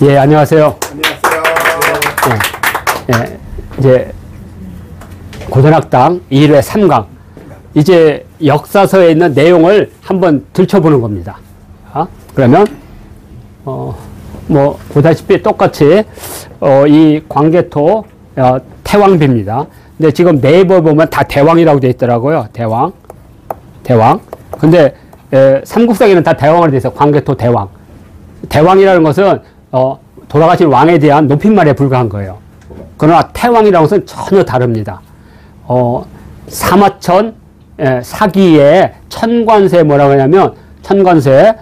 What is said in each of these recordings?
예, 안녕하세요. 안녕하세요. 예, 이제 고전학당 1회 3강. 이제 역사서에 있는 내용을 한번 들춰보는 겁니다. 그러면, 뭐, 보다시피 똑같이, 이 광개토, 태왕비입니다. 근데 지금 네이버 보면 다 대왕이라고 되어 있더라고요. 대왕. 근데, 삼국사기는 다 대왕으로 되어 있어요. 광개토 대왕. 대왕이라는 것은, 돌아가신 왕에 대한 높임말에 불과한 거예요. 그러나 태왕이라는 것은 전혀 다릅니다. 사마천, 사기의 천관세 뭐라고 하냐면, 천관세,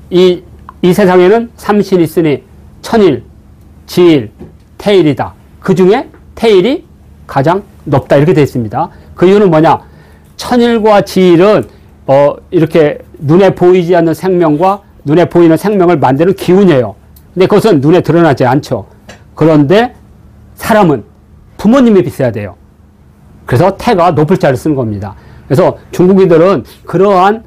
이 세상에는 삼신이 있으니 천일, 지일, 태일이다. 그 중에 태일이 가장 높다. 이렇게 되어 있습니다. 그 이유는 뭐냐? 천일과 지일은, 이렇게 눈에 보이지 않는 생명과 눈에 보이는 생명을 만드는 기운이에요. 근데 그것은 눈에 드러나지 않죠. 그런데 사람은 부모님이 비슷해야 돼요. 그래서 태가 높을 자를 쓰는 겁니다. 그래서 중국인들은 그러한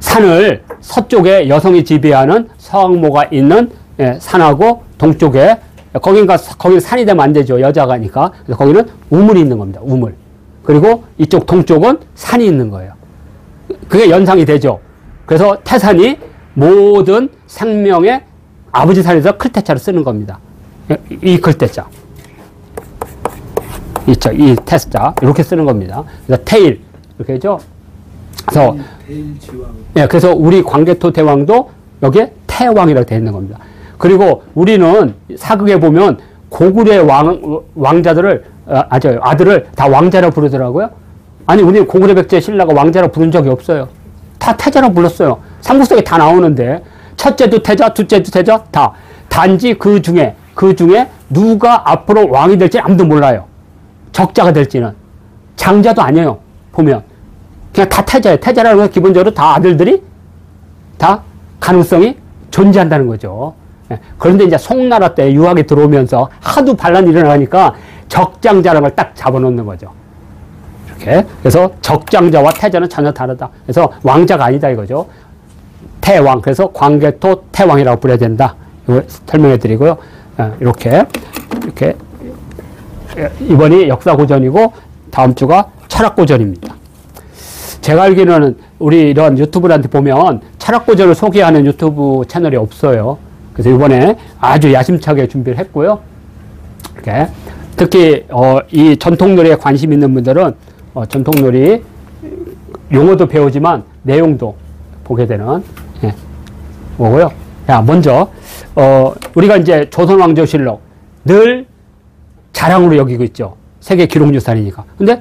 산을 서쪽에 여성이 지배하는 서왕모가 있는 산하고 동쪽에 거기는 산이 되면 안 되죠. 여자가니까. 그래서 거기는 우물이 있는 겁니다. 우물. 그리고 이쪽 동쪽은 산이 있는 거예요. 그게 연상이 되죠. 그래서 태산이 모든 생명의 아버지 산에서 클테자를 쓰는 겁니다. 이 클테자. 이 태자. 이렇게 쓰는 겁니다. 그래서 태일. 이렇게 하죠. 그래서, 그래서 우리 광개토 대왕도 여기에 태왕이라고 되어 있는 겁니다. 그리고 우리는 사극에 보면 고구려의 왕자들을, 아들을 다 왕자라고 부르더라고요. 아니, 우리 고구려 백제 신라가 왕자라고 부른 적이 없어요. 다 태자라고 불렀어요. 삼국사에 다 나오는데, 첫째도 태자, 둘째도 태자, 다. 단지 그 중에 누가 앞으로 왕이 될지 아무도 몰라요. 적자가 될지는. 장자도 아니에요. 보면. 그냥 다 태자예요. 태자라는 건 기본적으로 다 아들들이 다 가능성이 존재한다는 거죠. 그런데 이제 송나라 때 유학에 들어오면서 하도 반란이 일어나니까 적장자라는 걸 딱 잡아놓는 거죠. 이렇게. 그래서 적장자와 태자는 전혀 다르다. 그래서 왕자가 아니다 이거죠. 태왕. 그래서 광개토 태왕이라고 불러야 된다. 이거 설명해 드리고요. 이렇게. 이번이 역사고전이고 다음 주가 철학고전입니다. 제가 알기로는 우리 이런 유튜브한테 보면 철학고전을 소개하는 유튜브 채널이 없어요. 그래서 이번에 아주 야심차게 준비를 했고요. 이렇게. 특히 이 전통놀이에 관심 있는 분들은 전통놀이 용어도 배우지만 내용도 보게 되는 뭐고요. 자, 먼저 우리가 이제 조선왕조실록 늘 자랑으로 여기고 있죠. 세계 기록유산이니까. 근데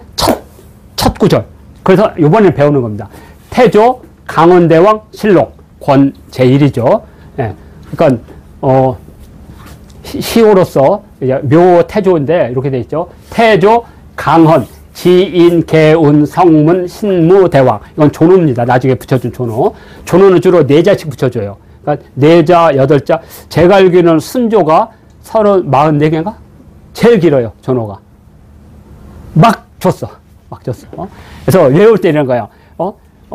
첫 구절. 그래서 이번에 배우는 겁니다. 태조 강원대왕 실록 권 제1이죠. 그러니까 시호로서 이제 묘 태조인데 이렇게 돼 있죠. 태조 강헌 지인 개운 성문 신무 대왕. 이건 존호입니다. 나중에 붙여준 존호. 존호는 주로 4자씩 붙여줘요. 그러니까 4자 8자. 제가 알기로는 순조가 44개인가? 제일 길어요. 존호가. 막 줬어. 그래서 외울 때 이런 거예요.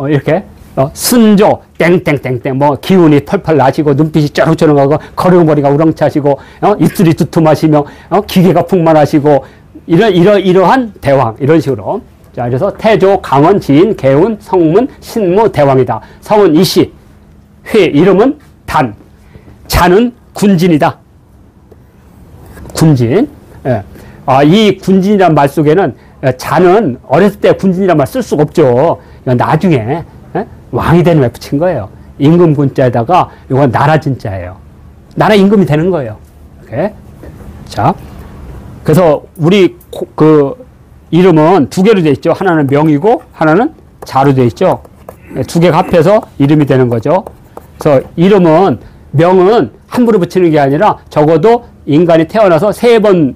이렇게 순조 땡땡땡땡 뭐 기운이 펄펄 나시고 눈빛이 쩌렁쩌렁하고 걸음걸이가 우렁차시고 입술이 두툼하시며 기계가 풍만하시고 이러한 대왕 이런 식으로. 자, 그래서 태조 강원 지인 개운 성문 신무 대왕이다. 성은 이씨, 회 이름은 단, 자는 군진이다. 군진. 이 군진이라는 말 속에는 자는 어렸을 때 군진이라는 말 쓸 수가 없죠. 이건 나중에 왕이 되는 말 붙인 거예요. 임금 군자에다가 이건 나라 진자예요. 나라 임금이 되는 거예요. 이렇게. 자, 그래서 우리 그 이름은 2개로 돼 있죠. 하나는 명이고 하나는 자로 돼 있죠. 2개가 합해서 이름이 되는 거죠. 그래서 이름은 명은 함부로 붙이는 게 아니라 적어도 인간이 태어나서 3번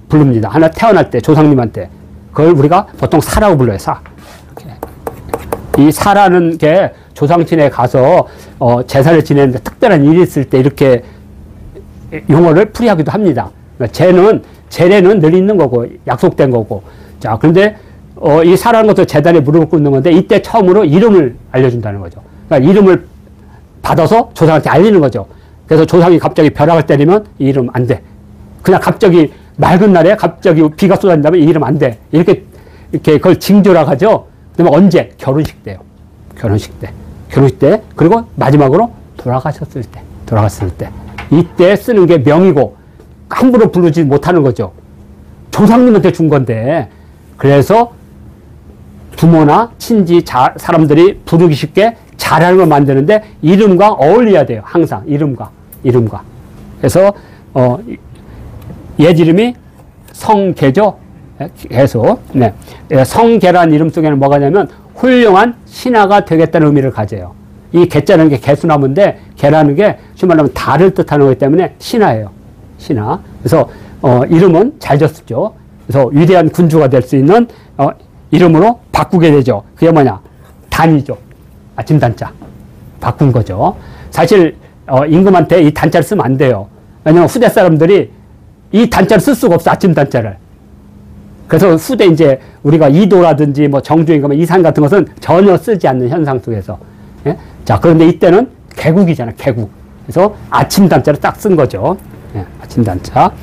부릅니다. 하나 태어날 때 조상님한테. 그걸 우리가 보통 사라고 불러요. 사. 이렇게. 이 사라는 게 조상친에 가서 제사를 지내는데 특별한 일이 있을 때 이렇게 용어를 풀이하기도 합니다. 그러니까 제례는 늘 있는 거고 약속된 거고. 자, 그런데 이 사라는 것도 제단에 무릎을 꿇는 건데 이때 처음으로 이름을 알려준다는 거죠. 그러니까 이름을 받아서 조상한테 알리는 거죠. 그래서 조상이 갑자기 벼락을 때리면 이 이름 안 돼. 그냥 갑자기 맑은 날에 갑자기 비가 쏟아진다면 이 이름 안 돼. 이렇게 그걸 징조라 하죠. 그러면 언제? 결혼식 때요. 결혼식 때. 결혼식 때. 그리고 마지막으로 돌아갔을 때. 이때 쓰는 게 명이고 함부로 부르지 못하는 거죠. 조상님한테 준 건데. 그래서 부모나 친지 사람들이 부르기 쉽게 잘하는 걸 만드는데 이름과 어울려야 돼요. 항상 이름과. 그래서 옛 이름이 성계죠. 계속. 네. 성계란 이름 속에는 뭐가 냐면 훌륭한 신하가 되겠다는 의미를 가져요. 이 계자는 게 개수나무인데 개라는 게 쉽게 말하면 달을 뜻하는 거기 때문에 신하예요. 신하. 그래서 이름은 잘 졌었죠. 그래서 위대한 군주가 될 수 있는 이름으로 바꾸게 되죠. 그게 뭐냐? 단이죠. 아침 단자. 바꾼 거죠. 사실 임금한테 이 단자를 쓰면 안 돼요. 왜냐면 후대 사람들이 이 단자를 쓸 수가 없어. 아침 단자를. 그래서 후대 이제 우리가 이도라든지 뭐 정조임금 이산 같은 것은 전혀 쓰지 않는 현상 속에서. 예? 자, 그런데 이때는 개국이잖아요. 개국. 그래서 아침 단자를 딱 쓴 거죠. 예, 아침 단자.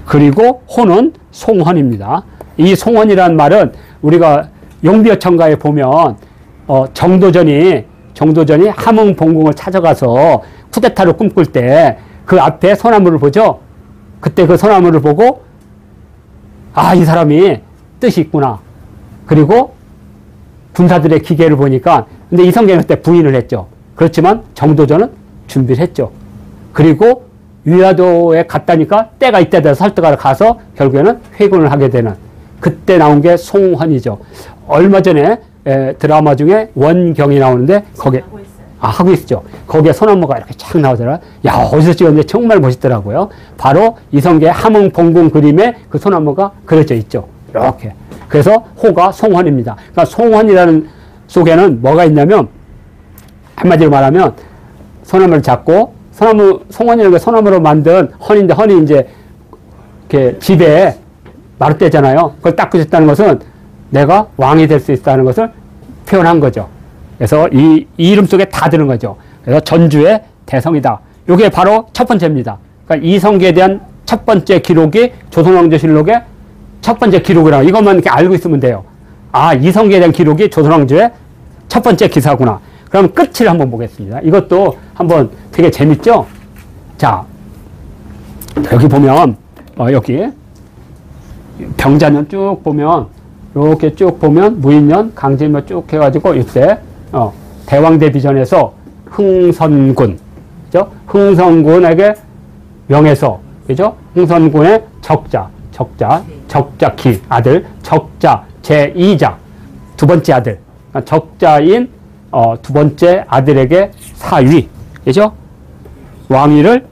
그리고 호는 송헌입니다. 이 송헌이라는 말은 우리가 용비어천가에 보면 정도전이 함흥봉궁을 찾아가서 쿠데타를 꿈꿀 때 그 앞에 소나무를 보죠. 그때 그 소나무를 보고 아, 이 사람이 뜻이 있구나. 그리고 군사들의 기계를 보니까 근데 이성계는 그때 부인을 했죠. 그렇지만 정도전은 준비를 했죠. 그리고 위화도에 갔다니까 때가 이때 돼서 설득하러 가서 결국에는 회군을 하게 되는 그때 나온 게 송헌이죠. 얼마 전에 드라마 중에 원경이 나오는데 거기에 하고 있죠. 거기에 소나무가 이렇게 쫙 나오더라. 야, 어디서 찍었는데 정말 멋있더라고요. 바로 이성계 함흥봉궁 그림에 그 소나무가 그려져 있죠. 이렇게. 그래서 호가 송헌입니다. 그러니까 송헌이라는 속에는 뭐가 있냐면 한마디로 말하면 소나무를 잡고 송헌이라는 게 소나무로 만든 헌인데 헌이 이제 이렇게 집에 마룻대잖아요. 그걸 딱 그렸다는 것은 내가 왕이 될 수 있다는 것을 표현한 거죠. 그래서 이 이름 속에 다 드는 거죠. 그래서 전주의 대성이다. 이게 바로 첫 번째입니다. 그러니까 이성계에 대한 첫 번째 기록이 조선왕조실록의 첫 번째 기록이라고 이것만 이렇게 알고 있으면 돼요. 아, 이성계에 대한 기록이 조선왕조의 첫 번째 기사구나. 그럼 끝을 한번 보겠습니다. 이것도 한번 되게 재밌죠? 자, 여기 보면 여기 병자년 쭉 보면 이렇게 쭉 보면 무인년, 강제면 쭉 해가지고 이때 대왕대비전에서 흥선군, 그죠? 흥선군에게 명해서, 그죠? 흥선군의 적자키 아들, 적자 제2자 두 번째 아들, 그러니까 적자인 두 번째 아들에게 사위, 그죠? 왕위를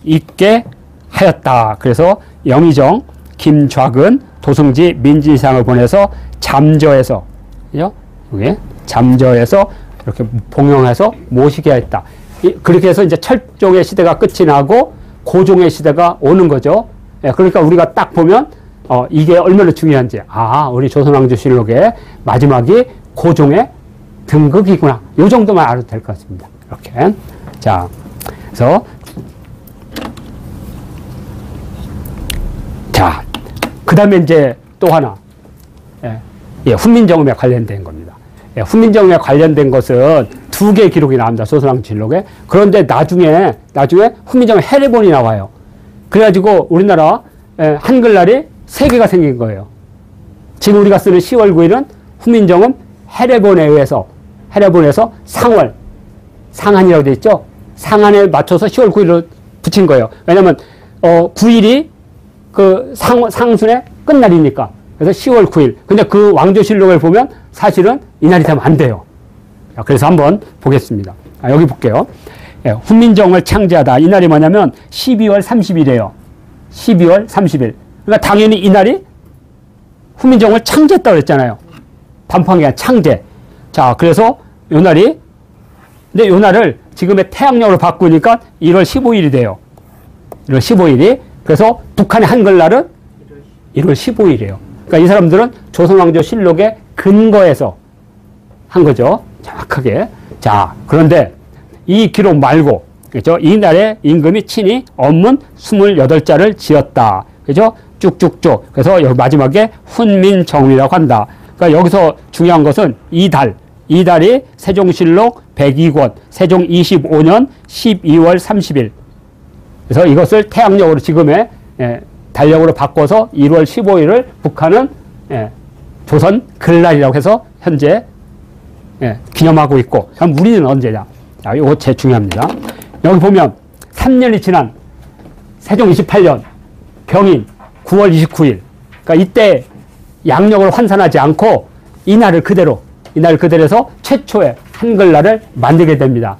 잇게 하였다. 그래서 영의정 김좌근 도승지 민진상을 보내서 잠저에서, 그죠? 여기 잠저에서 이렇게 봉용해서 모시게 했다. 그렇게 해서 이제 철종의 시대가 끝이 나고 고종의 시대가 오는 거죠. 예, 그러니까 우리가 딱 보면 이게 얼마나 중요한지, 우리 조선왕조실록의 마지막이 고종의 등극이구나. 요 정도만 알아도 될 것 같습니다. 이렇게. 자, 그래서 자, 그 다음에 이제 또 하나, 훈민정음에 관련된 겁니다. 훈민정음에 관련된 것은 두 개의 기록이 나옵니다. 조선왕조실록에. 그런데 나중에 훈민정음 해례본이 나와요. 그래가지고 우리나라 한글날이 세 개가 생긴 거예요. 지금 우리가 쓰는 10월 9일은 훈민정음 해례본에 해서 상한이라고 되어 있죠. 상한에 맞춰서 10월 9일로 붙인 거예요. 왜냐면 9일이 그 상순의 끝날이니까. 그래서 10월 9일. 근데 그 왕조실록을 보면 사실은 이날이 되면 안 돼요. 그래서 한번 보겠습니다. 여기 볼게요. 훈민정음을 창제하다. 이날이 뭐냐면 12월 30일이에요. 12월 30일. 그러니까 당연히 이날이 훈민정음을 창제했다고 그랬잖아요. 반판이 아니라 창제. 자, 그래서 요 날이, 근데 요 날을 지금의 태양력으로 바꾸니까 1월 15일이 돼요. 1월 15일이. 그래서 북한의 한글날은 1월 15일이에요. 그러니까 이 사람들은 조선왕조실록의 근거에서 한 거죠. 정확하게. 자, 그런데 이 기록 말고, 그죠? 이날에 임금이 친히 언문 28자를 지었다. 그죠? 쭉쭉쭉. 그래서 여기 마지막에 훈민정음이라고 한다. 그러니까 여기서 중요한 것은 이달이 세종실록 102권, 세종 25년 12월 30일. 그래서 이것을 태양력으로 지금의 달력으로 바꿔서 1월 15일을 북한은 조선 글날이라고 해서 현재 기념하고 있고, 그럼 우리는 언제냐? 자, 이거 제일 중요합니다. 여기 보면 3년이 지난 세종 28년 병인 9월 29일. 그러니까 이때 양력을 환산하지 않고 이날을 그대로 해서 최초의 한글날을 만들게 됩니다.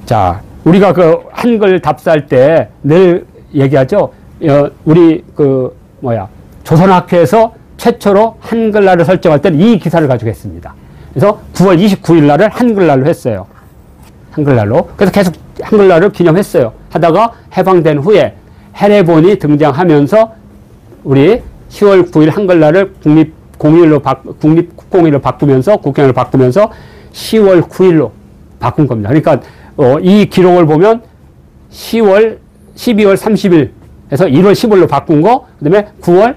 자, 우리가 그 한글 답사할 때 늘 얘기하죠. 우리 조선학회에서 최초로 한글날을 설정할 때는 이 기사를 가지고 했습니다. 그래서 9월 29일 날을 한글날로 했어요. 한글날로. 그래서 계속 한글날을 기념했어요. 하다가 해방된 후에 해례본이 등장하면서 우리 10월 9일 한글날을 국립국공일로 바꾸면서, 국경일로 바꾸면서 10월 9일로 바꾼 겁니다. 그러니까 이 기록을 보면 12월 30일에서 1월 10일로 바꾼 거, 그 다음에 9월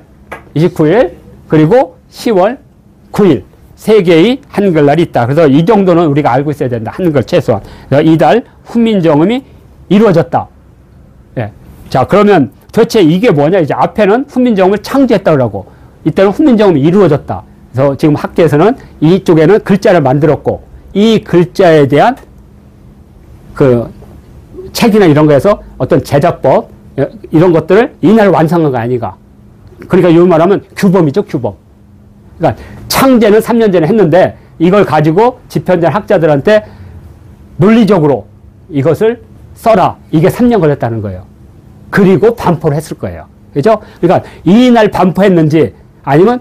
29일, 그리고 10월 9일. 세 개의 한글날이 있다. 그래서 이 정도는 우리가 알고 있어야 된다. 한글 최소한. 이달 훈민정음이 이루어졌다. 예. 자, 그러면 도대체 이게 뭐냐? 이제 앞에는 훈민정음을 창제했다 그러고, 이때는 훈민정음이 이루어졌다. 그래서 지금 학계에서는 이쪽에는 글자를 만들었고, 이 글자에 대한 그 책이나 이런 거에서 어떤 제작법, 이런 것들을 이날 완성한 거 아니가. 그러니까 이 말하면 규범이죠, 규범. 그러니까 창제는 3년 전에 했는데 이걸 가지고 집현전 학자들한테 논리적으로 이것을 써라. 이게 3년 걸렸다는 거예요. 그리고 반포를 했을 거예요. 그죠? 그러니까 이날 반포했는지 아니면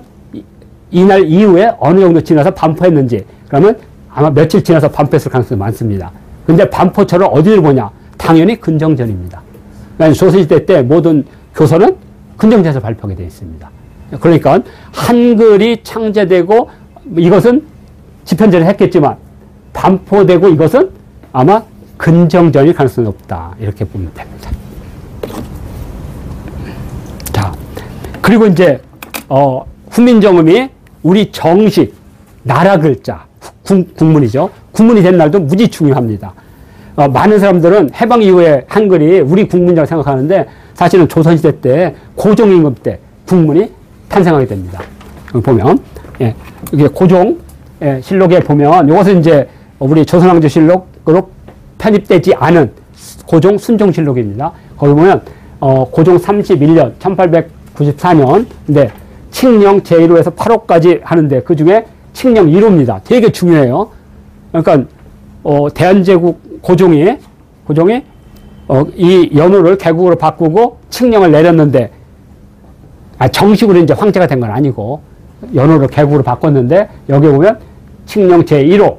이날 이후에 어느 정도 지나서 반포했는지, 그러면 아마 며칠 지나서 반포했을 가능성이 많습니다. 근데 반포처를 어디를 보냐? 당연히 근정전입니다. 그러니까 조선시대 때 모든 교서는 근정전에서 발표하게 되어 있습니다. 그러니까 한글이 창제되고 이것은 집현전을 했겠지만 반포되고 이것은 아마 근정전일 가능성이 높다. 이렇게 보면 됩니다. 자, 그리고 이제 훈민정음이 우리 정식 나라 글자 국문이죠. 국문이 된 날도 무지 중요합니다. 많은 사람들은 해방 이후에 한글이 우리 국문이라고 생각하는데 사실은 조선시대 때 고종임금 때 국문이 탄생하게 됩니다. 여기 보면 이게 고종 실록에 보면 이것은 이제 우리 조선왕조실록으로 편입되지 않은 고종 순종실록입니다. 거기 보면 고종 31년 1894년 근데 칙령 제1호에서 8호까지 하는데 그 중에 칙령 1호입니다. 되게 중요해요. 그러니까 대한제국 고종이 이 연호를 개국으로 바꾸고 칙령을 내렸는데 정식으로 이제 황제가 된 건 아니고 연호를 개국으로 바꿨는데 여기 보면 칙령 제1호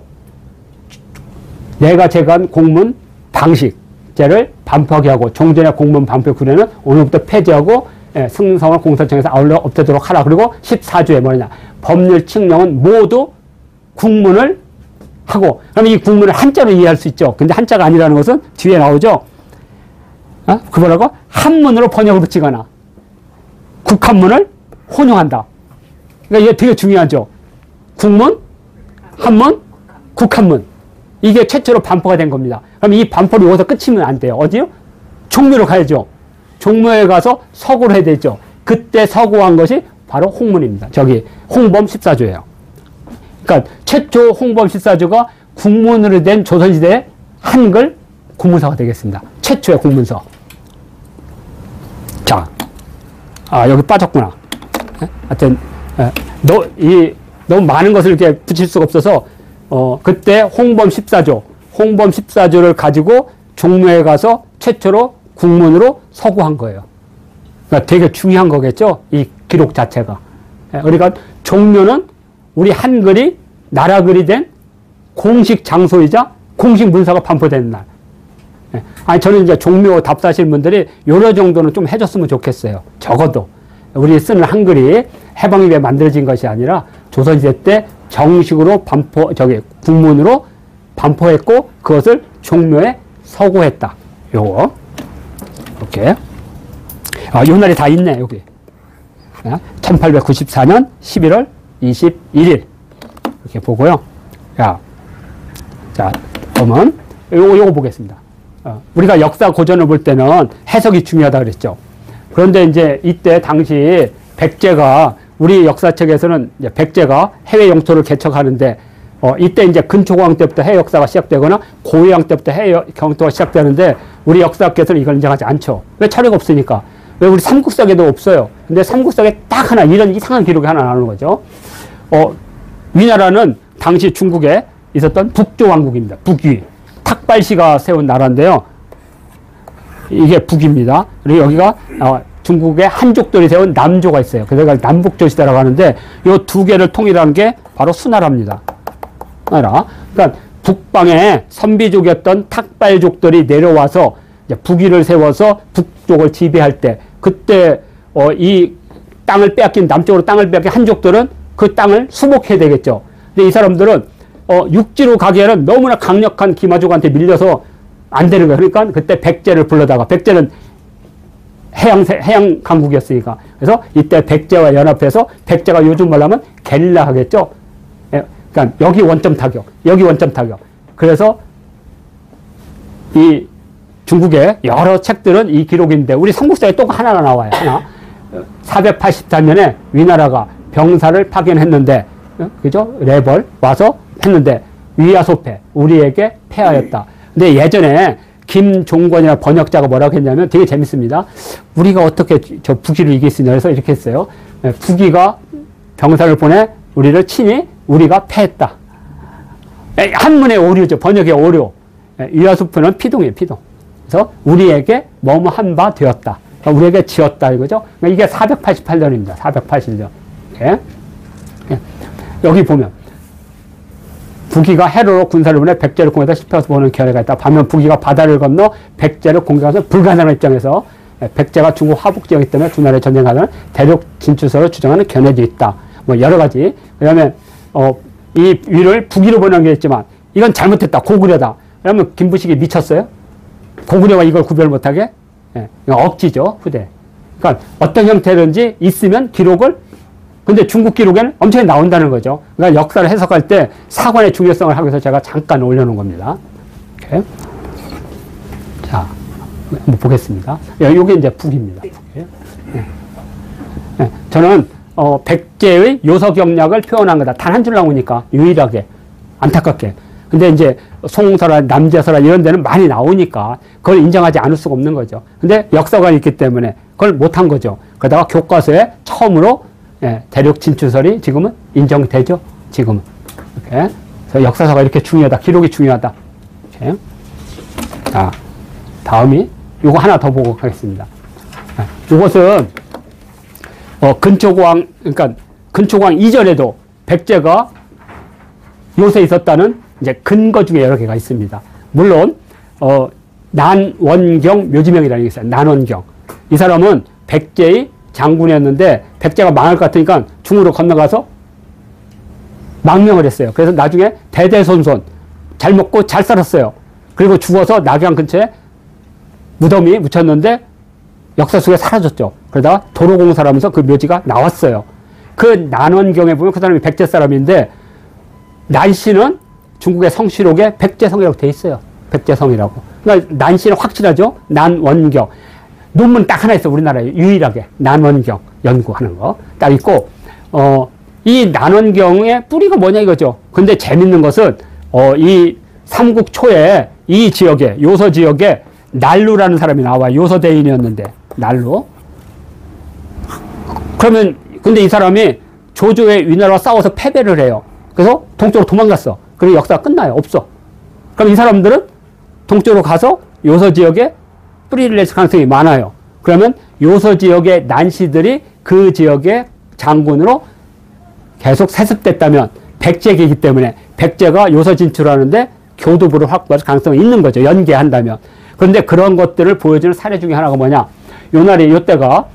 내가 제거한 공문 방식제를 반포하게 하고 종전의 공문 반포 규례는 오늘부터 폐지하고 승성을 공사청에서 아울러 없애도록 하라. 그리고 14조에 뭐냐 법률 칙령은 모두 국문을 하고, 그럼 이 국문을 한자로 이해할 수 있죠. 근데 한자가 아니라는 것은 뒤에 나오죠. 그 뭐라고? 한문으로 번역을 붙이거나 국한문을 혼용한다. 그러니까 이게 되게 중요하죠. 국문, 한문, 국한문. 이게 최초로 반포가 된 겁니다. 그럼 이 반포를 여기서 끝이면 안 돼요. 어디요? 종묘로 가야죠. 종묘에 가서 서고를 해야 되죠. 그때 서고한 것이 바로 홍문입니다. 저기 홍범 14조예요. 그러니까 최초 홍범 14조가 국문으로 된 조선시대 한글 국문서가 되겠습니다. 최초의 국문서. 자, 여기 빠졌구나. 하여튼 너무 많은 것을 이렇게 붙일 수가 없어서 그때 홍범 14조를 가지고 종묘에 가서 최초로 국문으로 서고한 거예요. 그러니까 되게 중요한 거겠죠. 이 기록 자체가. 그러니까 종묘는 우리 한글이 나라글이 된 공식 장소이자 공식 문서가 반포되는 날. 아니, 저는 이제 종묘 답사하시는 분들이 요런 정도는 좀 해줬으면 좋겠어요. 적어도. 우리 쓰는 한글이 해방 이후에 만들어진 것이 아니라 조선시대 때 정식으로 국문으로 반포했고 그것을 종묘에 서고했다. 요거. 이렇게. 요 날이 다 있네, 여기. 1894년 11월 21일. 이렇게 보고요. 자, 그러면 요거 보겠습니다. 우리가 역사 고전을 볼 때는 해석이 중요하다 그랬죠. 그런데 이제 이때 당시 백제가 우리 역사책에서는 이제 백제가 해외 영토를 개척하는데 이때 이제 근초고왕 때부터 해외 역사가 시작되거나 고유왕 때부터 해외 영토가 시작되는데 우리 역사학계에서는 이걸 인정하지 않죠. 왜 자료가 없으니까. 왜 우리 삼국사에도 없어요. 근데 삼국사에 딱 하나 이런 이상한 기록이 하나 나오는 거죠. 위나라는 당시 중국에 있었던 북조왕국입니다. 북위. 탁발씨가 세운 나라인데요. 이게 북입니다. 그리고 여기가 중국의 한족들이 세운 남조가 있어요. 그래서 이걸 남북조시다라고 하는데 이 두 개를 통일한 게 바로 수나라입니다. 수나라. 그러니까 북방에 선비족이었던 탁발족들이 내려와서 이제 북위를 세워서 북쪽을 지배할 때 그때 이 땅을 빼앗긴 남쪽으로 땅을 빼앗긴 한족들은 그 땅을 수복해야 되겠죠. 근데 이 사람들은 육지로 가기에는 너무나 강력한 기마족한테 밀려서 안 되는 거예요. 그러니까 그때 백제를 불러다가 백제는 해양 강국이었으니까. 그래서 이때 백제와 연합해서 백제가 요즘 말로 하면 게릴라 하겠죠. 그러니까 여기 원점 타격, 여기 원점 타격. 그래서 이 중국의 여러 책들은 이 기록인데 우리 삼국사에 또 하나가 나와요. 하나. 484년에 위나라가 병사를 파견했는데 그죠? 레벌 와서 했는데 위야소패 우리에게 패하였다. 근데 예전에 김종권이라는 번역자가 뭐라고 했냐면 되게 재밌습니다. 우리가 어떻게 저 북위를 이길 수 있냐 해서 이렇게 했어요. 북위가 병사를 보내 우리를 치니 우리가 패했다. 한문의 오류죠. 번역의 오류. 위야소패는 피동이에요. 피동. 그래서 우리에게 뭐뭐한 바 되었다. 우리에게 지었다 이거죠. 이게 488년입니다. 481년. 이렇게. 여기 보면 북위가 해로로 군사를 보내 백제를 공격해서 실패해서 보는 견해가 있다. 반면 북위가 바다를 건너 백제를 공격해서 불가능한 입장에서 백제가 중국 화북 지역이기 때문에 두 나라의 전쟁하는 대륙 진출서를 주장하는 견해도 있다. 뭐 여러 가지. 그다음에 이 위를 북위로 번역했지만 이건 잘못했다. 고구려다. 그러면 김부식이 미쳤어요? 고구려가 이걸 구별 못하게? 이건 억지죠. 후대. 그러니까 어떤 형태든지 있으면 기록을 근데 중국 기록에는 엄청 나온다는 거죠. 그러니까 역사를 해석할 때 사관의 중요성을 하기 위해서 제가 잠깐 올려놓은 겁니다. 이렇게. 자, 한번 보겠습니다. 이게 이제 북입니다. 저는 백제의 요서 경략을 표현한 거다. 단 한 줄 나오니까 유일하게 안타깝게. 근데 이제 송서라 남제서라 이런 데는 많이 나오니까 그걸 인정하지 않을 수가 없는 거죠. 근데 역사관이 있기 때문에 그걸 못한 거죠. 그러다가 교과서에 처음으로 대륙 진출설이 지금은 인정되죠. 지금은. 이렇게. 그래서 역사서가 이렇게 중요하다. 기록이 중요하다. 이렇게. 자, 다음이 요거 하나 더 보고 가겠습니다. 이것은 근초고왕 그러니까 근초고왕 이전에도 백제가 요새 있었다는 이제 근거 중에 여러 개가 있습니다. 물론 난원경 묘지명이라는 게 있어요. 난원경. 이 사람은 백제의 장군이었는데 백제가 망할 것 같으니까 중으로 건너가서 망명을 했어요. 그래서 나중에 대대손손 잘 먹고 잘 살았어요. 그리고 죽어서 낙양 근처에 무덤이 묻혔는데 역사 속에 사라졌죠. 그러다가 도로공사를 하면서 그 묘지가 나왔어요. 그 난원경에 보면 그 사람이 백제 사람인데 난씨는 중국의 성시록에 백제성이라고 돼 있어요. 백제성이라고. 그러니까 난씨는 확실하죠. 난원경. 논문 딱 하나 있어. 우리나라에 유일하게 난원경 연구하는 거 딱 있고 이 난원경의 뿌리가 뭐냐 이거죠. 근데 재밌는 것은 이 삼국 초에 이 지역에 요서 지역에 난루라는 사람이 나와요. 요서 대인이었는데 난루. 그러면 근데 이 사람이 조조의 위나라와 싸워서 패배를 해요. 그래서 동쪽으로 도망갔어. 그리고 역사가 끝나요. 없어. 그럼 이 사람들은 동쪽으로 가서 요서 지역에 뿌리를 낼 가능성이 많아요. 그러면 요서 지역의 난시들이 그 지역의 장군으로 계속 세습됐다면 백제이기 때문에 백제가 요서 진출하는데 교두부를 확보할 가능성이 있는 거죠. 연계한다면. 그런데 그런 것들을 보여주는 사례 중에 하나가 뭐냐. 요때가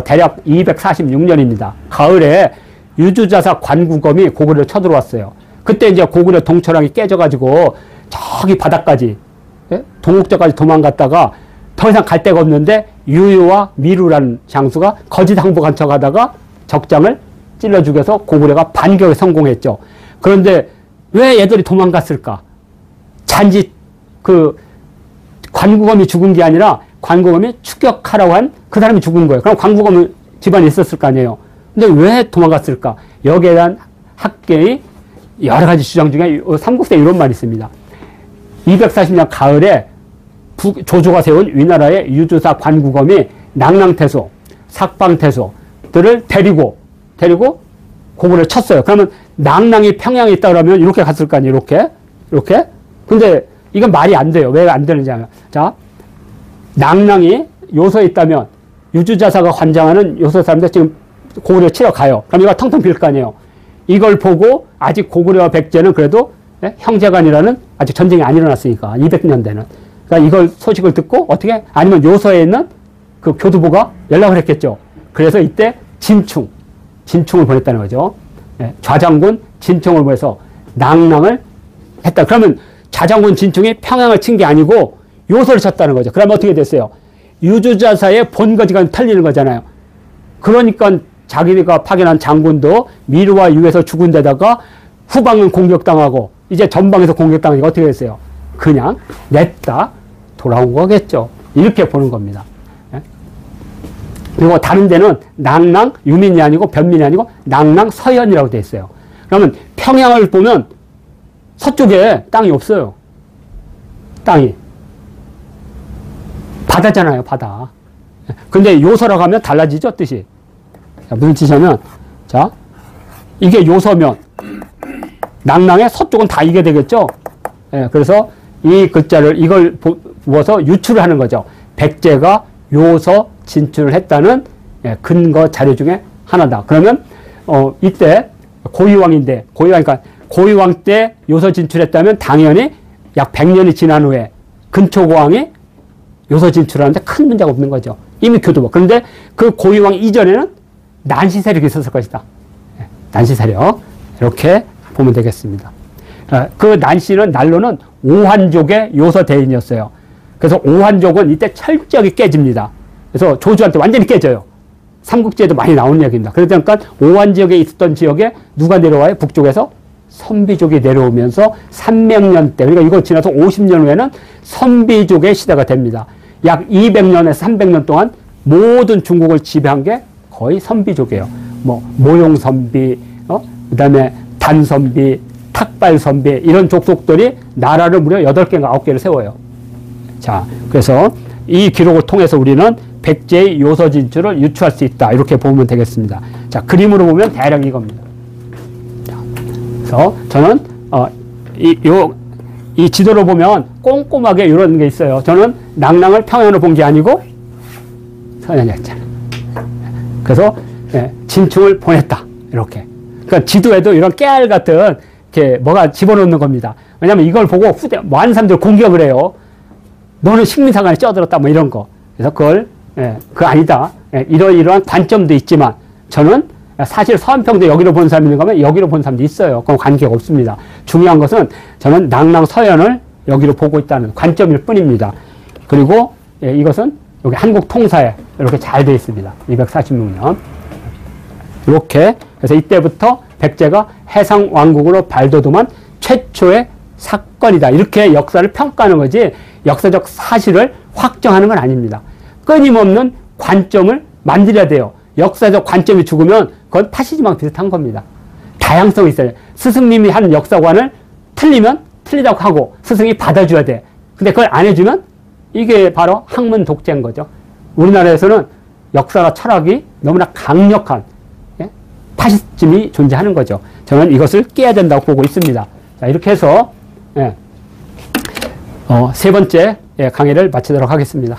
대략 246년입니다. 가을에 유주자사 관구검이 고구려를 쳐들어왔어요. 그때 이제 고구려 동처랑이 깨져가지고 저기 바닥까지 예? 동옥저까지 도망갔다가 더 이상 갈 데가 없는데 유유와 미루라는 장수가 거짓 항복한 척하다가 적장을 찔러 죽여서 고구려가 반격에 성공했죠. 그런데 왜 얘들이 도망갔을까? 단지 그 관구검이 죽은 게 아니라 관구검이 추격하라고 한 그 사람이 죽은 거예요. 그럼 관구검 집안에 있었을 거 아니에요. 근데 왜 도망갔을까? 여기에 대한 학계의 여러 가지 주장 중에 삼국사에 이런 말이 있습니다. 240년 가을에 조조가 세운 위나라의 유주사 관구검이 낭랑태소, 삭방태소들을 데리고 고구려를 쳤어요. 그러면 낭랑이 평양에 있다 그러면 이렇게 갔을 거 아니에요. 이렇게. 근데 이건 말이 안 돼요. 왜 안 되는지 알아요. 자, 낭랑이 요소에 있다면 유주자사가 관장하는 요소 사람들 지금 고구려 치러 가요. 그럼 이거 텅텅 빌 거 아니에요. 이걸 보고 아직 고구려와 백제는 그래도 형제간이라는 아직 전쟁이 안 일어났으니까 200년 되는. 그러니까 이걸 소식을 듣고 어떻게 아니면 요소에 있는 그 교두보가 연락을 했겠죠. 그래서 이때 진충을 보냈다는 거죠. 좌장군 진충을 보내서 낭랑을 했다. 그러면 좌장군 진충이 평양을 친 게 아니고 요소를 쳤다는 거죠. 그러면 어떻게 됐어요? 유주자사의 본거지가 털리는 거잖아요. 그러니까 자기가 파견한 장군도 미루와 유에서 죽은 데다가 후방은 공격당하고 이제 전방에서 공격당하니까 어떻게 됐어요? 그냥 냈다 돌아온 거겠죠. 이렇게 보는 겁니다. 그리고 다른 데는 낭랑 유민이 아니고 변민이 아니고 낭랑 서현이라고 돼 있어요. 그러면 평양을 보면 서쪽에 땅이 없어요. 땅이. 바다잖아요, 바다. 근데 요서라고 하면 달라지죠, 뜻이. 자, 무슨 뜻이냐면, 자, 이게 요서면, 낭랑의 서쪽은 다 이게 되겠죠? 그래서 이 글자를, 이걸 부어서 유출을 하는 거죠. 백제가 요서 진출을 했다는 근거 자료 중에 하나다. 그러면, 이때 고유왕인데, 고유왕 때 요서 진출했다면 당연히 약 100년이 지난 후에 근초고왕이 요서 진출하는데 큰 문제가 없는 거죠. 이미 교두보. 그런데 그 고유왕 이전에는 난시 세력이 있었을 것이다. 난시 세력. 이렇게 보면 되겠습니다. 그 난시는 난로는 오한족의 요서 대인이었어요. 그래서 오한족은 이때 철저하게 깨집니다. 그래서 조주한테 완전히 깨져요. 삼국지에도 많이 나오는 얘기입니다. 그러니까 오한 지역에 있었던 지역에 누가 내려와요? 북쪽에서 선비족이 내려오면서 300년 때, 그러니까 이거 지나서 50년 후에는 선비족의 시대가 됩니다. 약 200년에서 300년 동안 모든 중국을 지배한 게 거의 선비족이에요. 모용선비, 그 다음에 단선비, 탁발선비, 이런 족속들이 나라를 무려 8개인가 9개를 세워요. 자, 그래서 이 기록을 통해서 우리는 백제의 요서 진출을 유추할 수 있다. 이렇게 보면 되겠습니다. 자, 그림으로 보면 대략 이겁니다. 그래서 저는 이 지도로 보면 꼼꼼하게 이런 게 있어요. 저는 낭랑을 평양으로 본 게 아니고 서현이었잖아요. 그래서 진충을 보냈다. 이렇게. 그러니까 지도에도 이런 깨알 같은 이렇게 뭐가 집어넣는 겁니다. 왜냐하면 이걸 보고 많은 사람들 공격을 해요. 너는 식민사관에 쩌들었다. 뭐 이런 거. 그래서 그걸 그거 아니다. 이러이러한 관점도 있지만 저는 사실 서안평도 여기로 본 사람이 있는가 하면 여기로 본 사람도 있어요. 그건 관계가 없습니다. 중요한 것은 저는 낭랑 서현을 여기로 보고 있다는 관점일 뿐입니다. 그리고 이것은 여기 한국 통사에 이렇게 잘 되어 있습니다. 246년. 이렇게. 그래서 이때부터 백제가 해상왕국으로 발돋움한 최초의 사건이다. 이렇게 역사를 평가하는 거지 역사적 사실을 확정하는 건 아닙니다. 끊임없는 관점을 만들어야 돼요. 역사적 관점이 죽으면 그건 파시즘하고 비슷한 겁니다. 다양성이 있어요. 스승님이 하는 역사관을 틀리면 틀리다고 하고 스승이 받아줘야 돼. 근데 그걸 안 해주면 이게 바로 학문 독재인 거죠. 우리나라에서는 역사나 철학이 너무나 강력한 파시즘이 존재하는 거죠. 저는 이것을 깨야 된다고 보고 있습니다. 자, 이렇게 해서 세 번째 강의를 마치도록 하겠습니다.